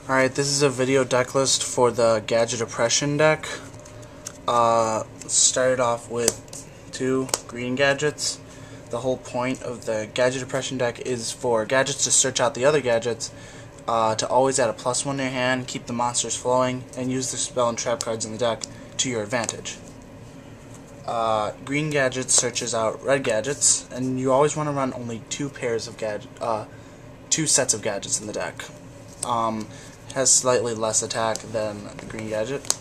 Alright, this is a video deck list for the Gadget Oppression deck. Started off with 2 green gadgets. The whole point of the Gadget Oppression deck is for gadgets to search out the other gadgets, to always add a +1 in your hand, keep the monsters flowing, and use the spell and trap cards in the deck to your advantage. Green gadgets searches out red gadgets, and you always want to run only 2 pairs of two sets of gadgets in the deck. Has slightly less attack than the green gadget.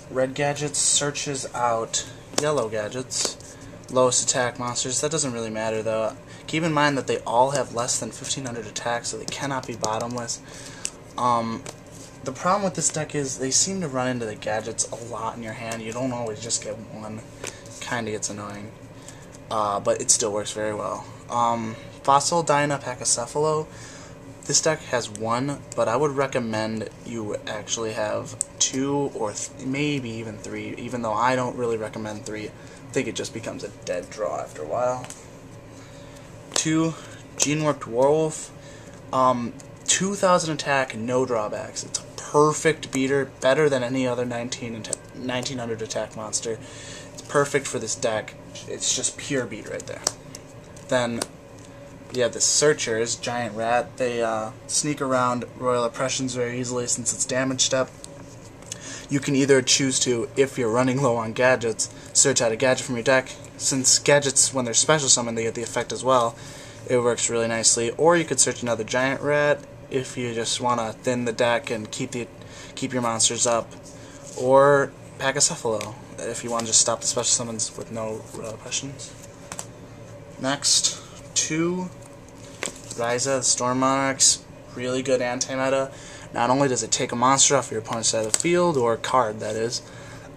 Red gadgets searches out yellow gadgets, lowest attack monsters. That doesn't really matter though. Keep in mind that they all have less than 1500 attack, so they cannot be bottomless. The problem with this deck is they seem to run into the gadgets a lot in your hand. You don't always just get one. Kinda gets annoying. But it still works very well. Fossil Dyna Pachycephalo. This deck has 1, but I would recommend you actually have 2 or maybe even 3, even though I don't really recommend 3. I think it just becomes a dead draw after a while. 2, Gene Warped Werewolf. 2000 attack, no drawbacks. It's a perfect beater, better than any other 1900 attack monster. It's perfect for this deck. It's just pure beat right there. Then you have the Searchers, Giant Rat. They sneak around Royal Oppressions very easily since it's damage step. You can either choose to, if you're running low on gadgets, search out a gadget from your deck. Since gadgets, when they're special summoned, they get the effect as well. It works really nicely. Or you could search another Giant Rat if you just want to thin the deck and keep your monsters up. Or Pachycephalo if you want to just stop the special summons with no Royal Oppressions. Next, 2 Ryza, the Storm Monarchs, really good anti-meta. Not only does it take a monster off your opponent's side of the field, or a card that is,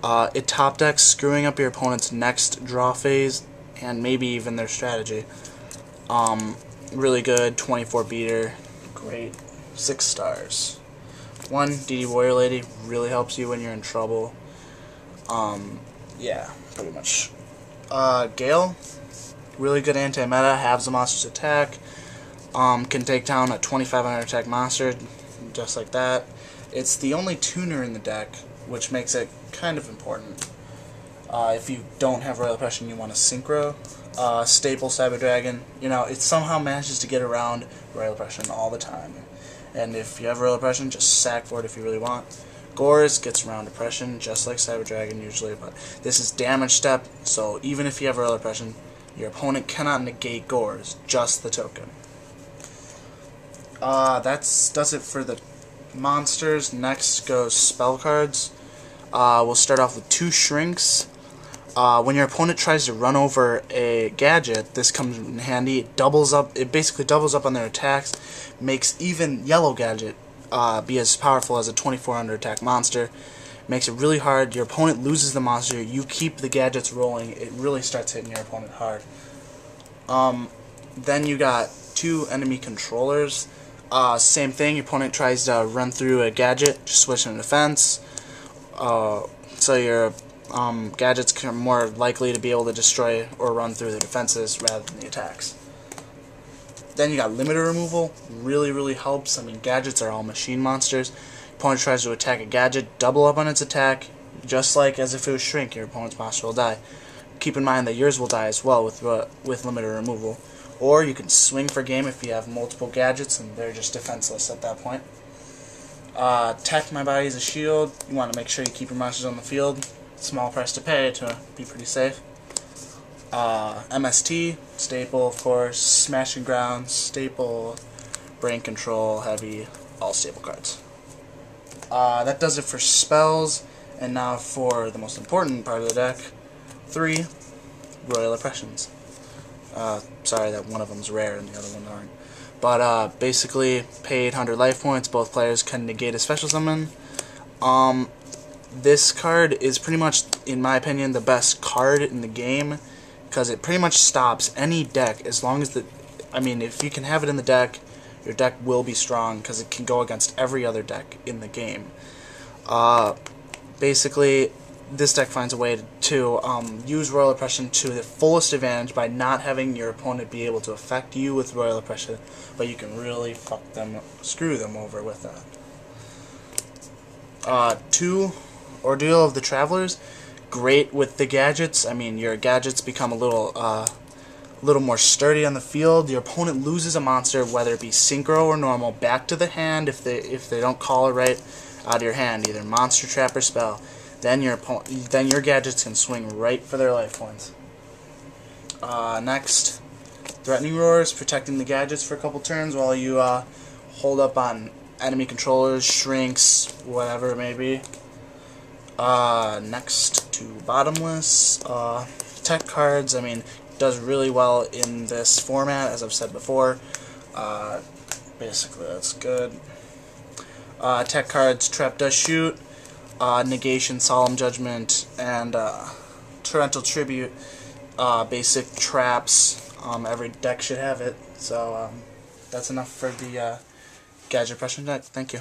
it top decks, screwing up your opponent's next draw phase, and maybe even their strategy. Really good, 24 beater, great, 6 stars. 1, DD Warrior Lady, really helps you when you're in trouble. Yeah, pretty much. Gale, really good anti-meta, halves the monster's attack. Can take down a 2500 attack monster, just like that. It's the only tuner in the deck, which makes it kind of important. If you don't have Royal Oppression, you want a Synchro. Staple Cyber Dragon, you know, it somehow manages to get around Royal Oppression all the time. And if you have Royal Oppression, just sack for it if you really want. Gores gets around Oppression, just like Cyber Dragon usually, but this is damage step, so even if you have Royal Oppression, your opponent cannot negate Gores, just the token. Does it for the monsters. Next goes spell cards. We'll start off with 2 Shrinks. When your opponent tries to run over a gadget, this comes in handy. It basically doubles up on their attacks, makes even yellow gadget be as powerful as a 2400 attack monster. Makes it really hard. Your opponent loses the monster, you keep the gadgets rolling, it really starts hitting your opponent hard. Then you got 2 enemy controllers. Same thing, your opponent tries to run through a gadget, just switch in defense. So your gadgets are more likely to be able to destroy or run through the defenses rather than the attacks. Then you got limiter removal, really helps. I mean, gadgets are all machine monsters. Your opponent tries to attack a gadget, double up on its attack, just like as if it was Shrink, your opponent's monster will die. Keep in mind that yours will die as well with limiter removal. Or you can swing for game if you have multiple gadgets and they're just defenseless at that point. Tech My Body is a shield. You want to make sure you keep your monsters on the field. Small price to pay to be pretty safe. MST, staple of course. Smashing Ground, staple. Brain Control, heavy, all staple cards. That does it for spells. And now for the most important part of the deck, 3 Royal Oppressions. Sorry that one of them's rare and the other one aren't. But basically, pay 800 life points. Both players can negate a special summon. This card is pretty much, in my opinion, the best card in the game, because it pretty much stops any deck as long as if you can have it in the deck, your deck will be strong because it can go against every other deck in the game. Basically, this deck finds a way to use Royal Oppression to the fullest advantage by not having your opponent be able to affect you with Royal Oppression, but you can really screw them over with that. 2, Ordeal of the Travelers. Great with the gadgets. I mean, your gadgets become a little more sturdy on the field. Your opponent loses a monster, whether it be synchro or normal, back to the hand if they don't call it right out of your hand, either monster, trap, or spell. Then your gadgets can swing right for their life points. Next, Threatening Roars, protecting the gadgets for a couple turns while you hold up on enemy controllers, shrinks, whatever it may be. Next to Bottomless, tech cards. I mean, does really well in this format, as I've said before. Basically, that's good. Tech cards, Trap Does Shoot, Negation, Solemn Judgment, and Torrential Tribute. Basic traps. Every deck should have it. So that's enough for the Gadget Oppression deck. Thank you.